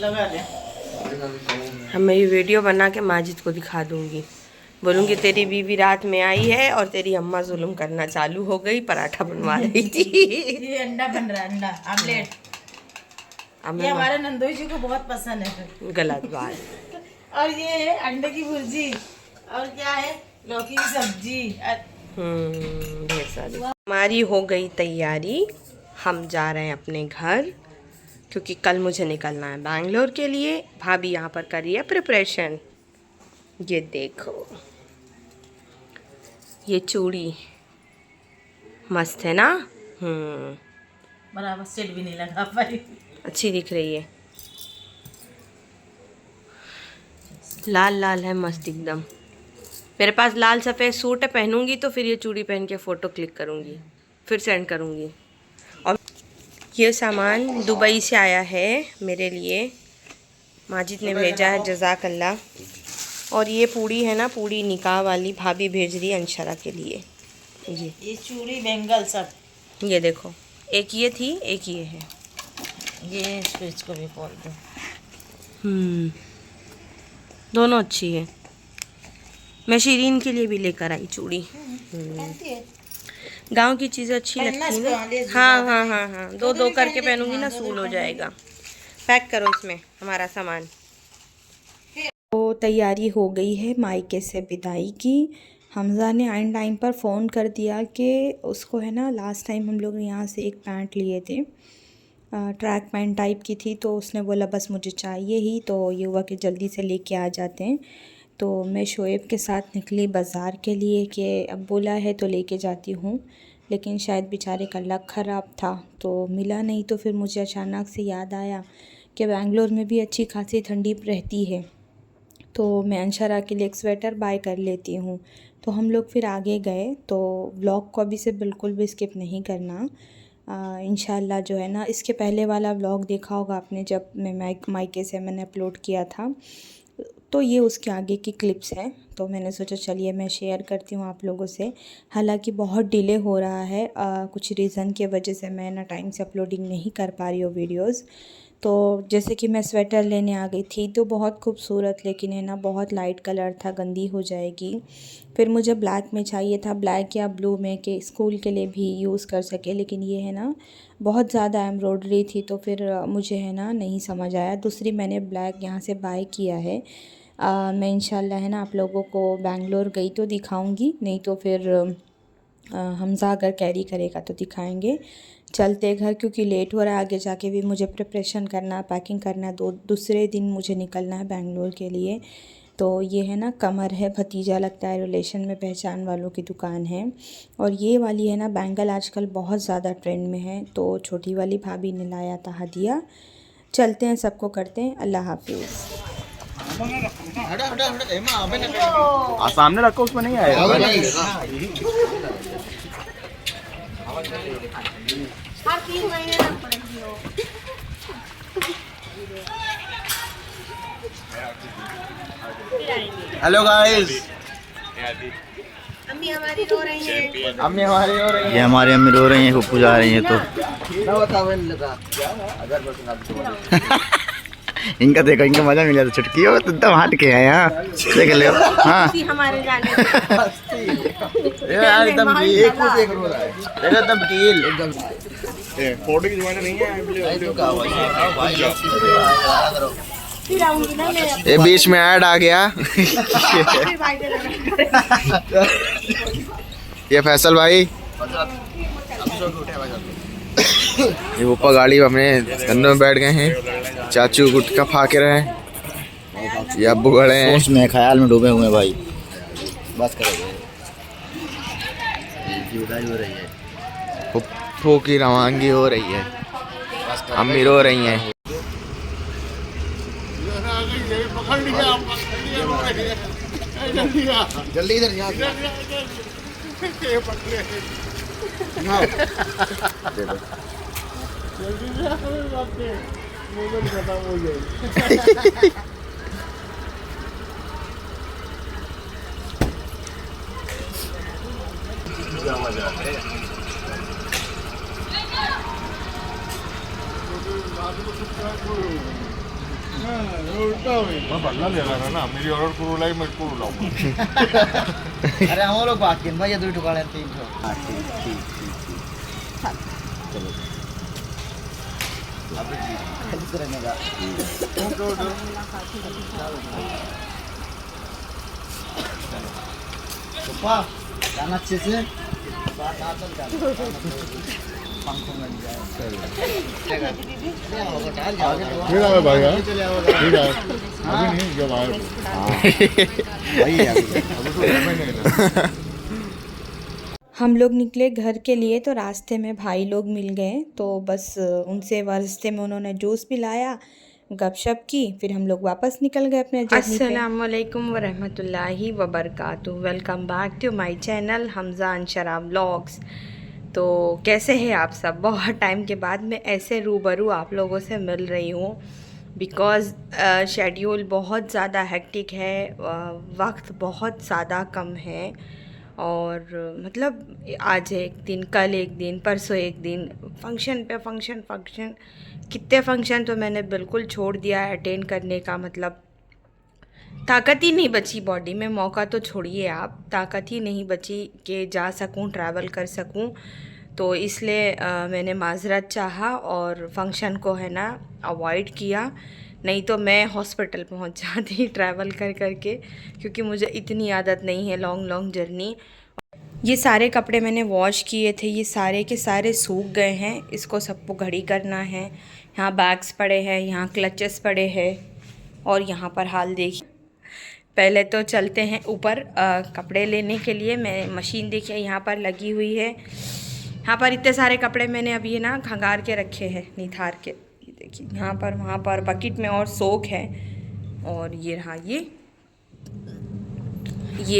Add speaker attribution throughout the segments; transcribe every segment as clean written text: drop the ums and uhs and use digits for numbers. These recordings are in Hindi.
Speaker 1: लगा ले।
Speaker 2: हम मैं ये वीडियो बना के माजिद को दिखा दूंगी, बोलूंगी तेरी बीवी रात में आई है और तेरी अम्मा जुल्म करना चालू हो गई, पराठा बनवा रही थी।
Speaker 1: ये अंडा बन रहा है, अंडा आमलेट। ये हमारे नंदोई जी को बहुत पसंद है।
Speaker 2: गलत बात।
Speaker 1: और ये है अंडे की भुर्जी, और क्या है, लौकी की सब्जी।
Speaker 2: ढेर सारी। हमारी हो गई तैयारी, हम जा रहे हैं अपने घर, क्योंकि कल मुझे निकलना है बैंगलोर के लिए। भाभी यहाँ पर कर रही है प्रिपरेशन। ये देखो, ये चूड़ी मस्त है ना।
Speaker 1: बराबर सेट भी नहीं लगा पाई,
Speaker 2: अच्छी दिख रही है, लाल लाल है, मस्त एकदम। मेरे पास लाल सफ़ेद सूट है, पहनूंगी तो फिर ये चूड़ी पहन के फ़ोटो क्लिक करूंगी, फिर सेंड करूंगी। और ये सामान दुबई से आया है मेरे लिए, माजिद ने भेजा है, जज़ाकल्लाह। और ये पूड़ी है ना, पूड़ी निकाह वाली भाभी भेज रही है अंशरा के लिए।
Speaker 1: ये चूड़ी बैंगल सब,
Speaker 2: ये देखो, एक ये थी, एक ये है।
Speaker 1: ये इसको भी खोल दो।
Speaker 2: दोनों अच्छी है। मैं शीरीन के लिए भी लेकर आई चूड़ी। गांव की चीज़ें अच्छी लगती हैं ना। हाँ हाँ हाँ हाँ, दो दो करके पहनूंगी ना, सूल हो जाएगा। पैक करो इसमें हमारा सामान। तो तैयारी हो गई है मायके से विदाई की। हमज़ा ने आइन टाइम पर फ़ोन कर दिया कि उसको है ना, लास्ट टाइम हम लोग यहाँ से एक पैंट लिए थे, ट्रैक पैंट टाइप की थी, तो उसने बोला बस मुझे चाहिए ही, तो ये हुआ कि जल्दी से लेके आ जाते हैं। तो मैं शोएब के साथ निकली बाज़ार के लिए कि अब बोला है तो लेके जाती हूँ, लेकिन शायद बेचारे का लक ख़राब था तो मिला नहीं। तो फिर मुझे अचानक से याद आया कि बेंगलोर में भी अच्छी खासी ठंडी रहती है, तो मैं अंशरा के लिए एक स्वेटर बाय कर लेती हूँ। तो हम लोग फिर आगे गए। तो व्लॉग को अभी से बिल्कुल भी स्किप नहीं करना। इंशाल्लाह जो है ना, इसके पहले वाला व्लॉग देखा होगा आपने, जब मैं मायके से मैंने अपलोड किया था, तो ये उसके आगे की क्लिप्स हैं। तो मैंने सोचा चलिए मैं शेयर करती हूँ आप लोगों से। हालांकि बहुत डिले हो रहा है, कुछ रीज़न की वजह से मैं ना टाइम से अपलोडिंग नहीं कर पा रही हूँ वीडियोज़। तो जैसे कि मैं स्वेटर लेने आ गई थी, तो बहुत खूबसूरत, लेकिन है ना बहुत लाइट कलर था, गंदी हो जाएगी। फिर मुझे ब्लैक में चाहिए था, ब्लैक या ब्लू में, कि स्कूल के लिए भी यूज़ कर सके, लेकिन ये है ना बहुत ज़्यादा एम्ब्रॉयडरी थी, तो फिर मुझे है ना नहीं समझ आया। दूसरी मैंने ब्लैक यहाँ से बाय किया है। मैं इंशाल्लाह है ना आप लोगों को बेंगलोर गई तो दिखाऊंगी, नहीं तो फिर हमज़ा अगर कैरी करेगा तो दिखाएंगे। चलते घर, क्योंकि लेट हो रहा है, आगे जाके भी मुझे प्रिपरेशन करना है, पैकिंग करना है, दूसरे दिन मुझे निकलना है बेंगलोर के लिए। तो ये है ना कमर है, भतीजा लगता है, रिलेशन में पहचान वालों की दुकान है। और ये वाली है ना बैंगल आजकल बहुत ज़्यादा ट्रेंड में है, तो छोटी वाली भाभी ने लाया था हदिया। चलते हैं, सबको करते हैं अल्लाह हाफिज़।
Speaker 3: सामने रखो, उसमें नहीं आएगा। हेलो गाइस,
Speaker 2: अम्मी हमारी रो रही है,
Speaker 3: अम्मी हमारी रो रही है,
Speaker 4: ये हमारी अम्मी रो रही हैं, पप्पू जा रही हैं। तो इनका देखो, इनका मजा मिल जाता। छुटकी हो तो एकदम हट के है यहाँ, देख लो। हाँ
Speaker 2: हमारे जाने
Speaker 3: यार एकदम एकदम ढील, एकदम फोटो की जमाना नहीं है। ये बीच में ऐड आ गया। ये फैसल भाई, ये ऊपर गाड़ी में अपने कंधों में बैठ गए हैं। चाचू गुटखा फा के रहे हैं, ये अब्बू खड़े हैं,
Speaker 4: सोच में ख्याल में डूबे हुए भाई। बस करो, विदाई हो रही है,
Speaker 3: फूफू की रवानगी हो रही है, अम्मी रो रही हैं।
Speaker 4: जल्दी इधर अरे हम लोग बात किन भाई ये 2 टुकड़े 300 हां ठीक ठीक ठीक चलो अब जी रहेगा पप्पा गाना अच्छे से बात आ चल पंखों में जाए
Speaker 5: ठीक है भाई यार ठीक है अभी नहीं जब आए
Speaker 4: वही है
Speaker 2: हम लोग निकले घर के लिए तो रास्ते में भाई लोग मिल गए, तो बस उनसे रास्ते में उन्होंने जूस पिलाया, गपशप की, फिर हम लोग वापस निकल गए अपने जर्नी पे। अस्सलामुअलैकुम वरहमतुल्लाहि वबरकातुहू। Welcome back to my channel Hamza Anshara vlogs. तो कैसे हैं आप सब? बहुत टाइम के बाद मैं ऐसे रूबरू आप लोगों से मिल रही हूँ, बिकॉज़ शेड्यूल बहुत ज़्यादा हेक्टिक है, वक्त बहुत ज़्यादा कम है, और मतलब आज एक दिन, कल एक दिन, परसों एक दिन, फंक्शन पे फंक्शन, कितने फंक्शन तो मैंने बिल्कुल छोड़ दिया है अटेंड करने का। मतलब ताकत ही नहीं बची बॉडी में, मौका तो छोड़िए आप, ताकत ही नहीं बची कि जा सकूं, ट्रैवल कर सकूं। तो इसलिए मैंने माजरत चाहा और फंक्शन को है ना अवॉइड किया, नहीं तो मैं हॉस्पिटल पहुंच जाती ट्रैवल कर करके, क्योंकि मुझे इतनी आदत नहीं है लॉन्ग जर्नी। ये सारे कपड़े मैंने वॉश किए थे, ये सारे के सारे सूख गए हैं, इसको सबको घड़ी करना है। यहाँ बैग्स पड़े हैं, यहाँ क्लचेस पड़े हैं, और यहाँ पर हाल देखिए। पहले तो चलते हैं ऊपर कपड़े लेने के लिए। मैं मशीन देखिए यहाँ पर लगी हुई है, यहाँ पर इतने सारे कपड़े मैंने अभी ना खंगार के रखे हैं, निथार के। ये देखिए यहाँ पर, वहाँ पर बकेट में और सोख है। और ये रहा, ये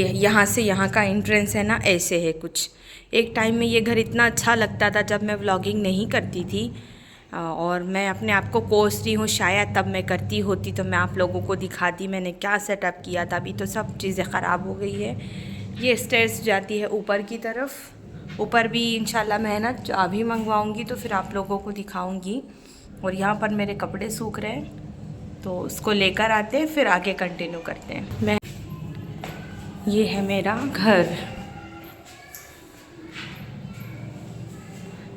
Speaker 2: यहाँ से यहाँ का एंट्रेंस है ना, ऐसे है कुछ। एक टाइम में ये घर इतना अच्छा लगता था जब मैं व्लॉगिंग नहीं करती थी, और मैं अपने आप को कोस रही हूँ, शायद तब मैं करती होती तो मैं आप लोगों को दिखाती मैंने क्या सेटअप किया था। अभी तो सब चीज़ें ख़राब हो गई है। ये स्टेयर्स जाती है ऊपर की तरफ, ऊपर भी इंशाल्लाह मैं ना चाबी मंगवाऊँगी तो फिर आप लोगों को दिखाऊँगी। और यहाँ पर मेरे कपड़े सूख रहे हैं, तो उसको लेकर आते हैं, फिर आगे कंटिन्यू करते हैं। ये है मेरा घर,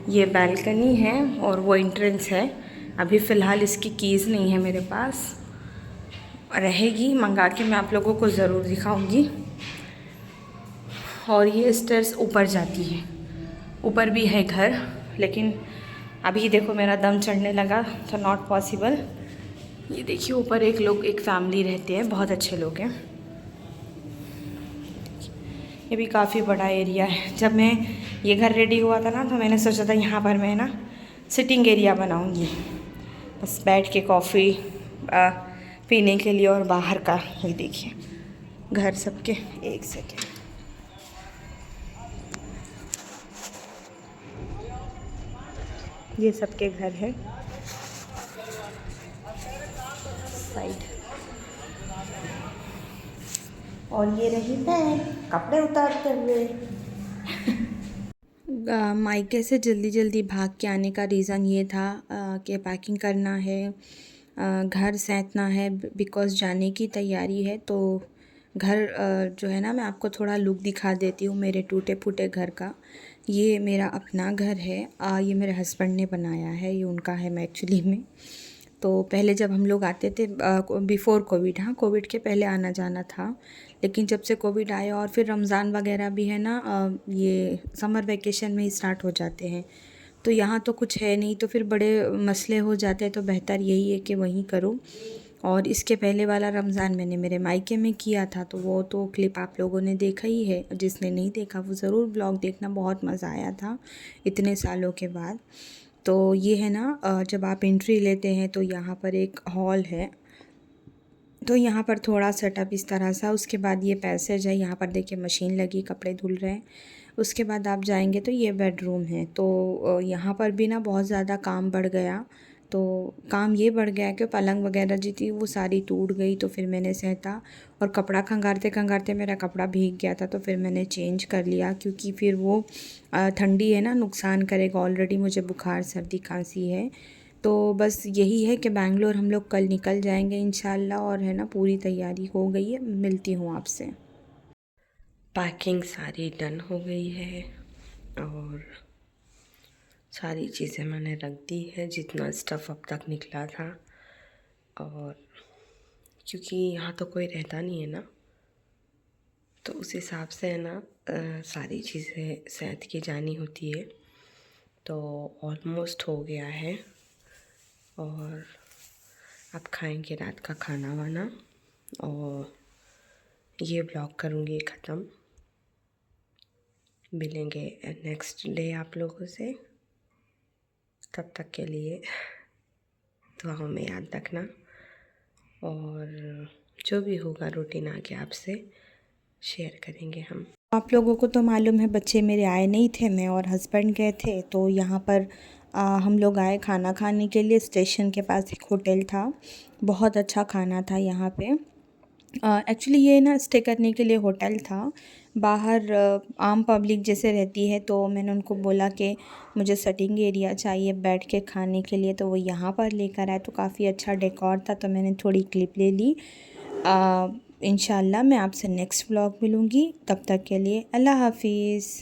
Speaker 2: ये बैल्कनी है और वो एंट्रेंस है। अभी फ़िलहाल इसकी कीज़ नहीं है मेरे पास, रहेगी, मंगा के मैं आप लोगों को ज़रूर दिखाऊंगी। और ये स्टेयर्स ऊपर जाती है, ऊपर भी है घर, लेकिन अभी देखो मेरा दम चढ़ने लगा तो नॉट पॉसिबल। ये देखिए ऊपर एक फैमिली रहते हैं, बहुत अच्छे लोग हैं। ये भी काफ़ी बड़ा एरिया है। जब मैं ये घर रेडी हुआ था ना, तो मैंने सोचा था यहाँ पर मैं ना सिटिंग एरिया बनाऊँगी, बस बैठ के कॉफ़ी पीने के लिए। और बाहर का ये देखिए घर सबके, एक सेकेंड, ये सबके घर है साइड। और ये रही मैं कपड़े उतारते हुए। मायके से जल्दी भाग के आने का रीज़न ये था कि पैकिंग करना है, घर सैंतना है, बिकॉज़ जाने की तैयारी है। तो घर जो है ना, मैं आपको थोड़ा लुक दिखा देती हूँ मेरे टूटे फूटे घर का। ये मेरा अपना घर है, ये मेरे हस्बैंड ने बनाया है, ये उनका है मैं एक्चुअली में। तो पहले जब हम लोग आते थे बिफ़ोर कोविड, हाँ कोविड के पहले आना जाना था, लेकिन जब से कोविड आया और फिर रमज़ान वगैरह भी है ना, ये समर वेकेशन में ही स्टार्ट हो जाते हैं, तो यहाँ तो कुछ है नहीं, तो फिर बड़े मसले हो जाते हैं। तो बेहतर यही है कि वहीं करो। और इसके पहले वाला रमज़ान मैंने मेरे मायके में किया था, तो वो तो क्लिप आप लोगों ने देखा ही है। जिसने नहीं देखा वो ज़रूर ब्लॉग देखना, बहुत मज़ा आया था इतने सालों के बाद। तो ये है ना, जब आप एंट्री लेते हैं तो यहाँ पर एक हॉल है, तो यहाँ पर थोड़ा सेटअप इस तरह सा। उसके बाद ये पैसेज है, यहाँ पर देखिए मशीन लगी, कपड़े धुल रहे हैं। उसके बाद आप जाएंगे तो ये बेडरूम है। तो यहाँ पर भी ना बहुत ज़्यादा काम बढ़ गया। तो काम ये बढ़ गया कि पलंग वगैरह जी थी वो सारी टूट गई, तो फिर मैंने सहता, और कपड़ा खंगारते खंगारते मेरा कपड़ा भीग गया था, तो फिर मैंने चेंज कर लिया, क्योंकि फिर वो ठंडी है ना, नुकसान करेगा। ऑलरेडी मुझे बुखार सर्दी खांसी है, तो बस यही है कि बैंगलोर हम लोग कल निकल जाएंगे इंशाल्लाह, और है ना पूरी तैयारी हो गई है। मिलती हूँ आपसे। पैकिंग सारी डन हो गई है और सारी चीज़ें मैंने रख दी है, जितना स्टफ़ अब तक निकला था। और क्योंकि यहाँ तो कोई रहता नहीं है ना, तो उस हिसाब से है ना सारी चीज़ें सेट की जानी होती है। तो ऑलमोस्ट हो गया है और अब खाएंगे रात का खाना वाना, और ये ब्लॉग करूँगी ख़त्म। मिलेंगे नेक्स्ट डे आप लोगों से, तब तक के लिए दुआओं में याद रखना, और जो भी होगा रूटीन आगे आपसे शेयर करेंगे हम। आप लोगों को तो मालूम है बच्चे मेरे आए नहीं थे, मैं और हस्बैंड गए थे। तो यहाँ पर हम लोग आए खाना खाने के लिए। स्टेशन के पास एक होटल था, बहुत अच्छा खाना था यहाँ पे। एक्चुअली ये ना स्टे करने के लिए होटल था, बाहर आम पब्लिक जैसे रहती है। तो मैंने उनको बोला कि मुझे सिटिंग एरिया चाहिए बैठ के खाने के लिए, तो वो यहाँ पर लेकर आए। तो काफ़ी अच्छा डेकोर था, तो मैंने थोड़ी क्लिप ले ली। इंशाल्लाह मैं आपसे नेक्स्ट व्लॉग मिलूँगी, तब तक के लिए अल्लाह हाफिज़।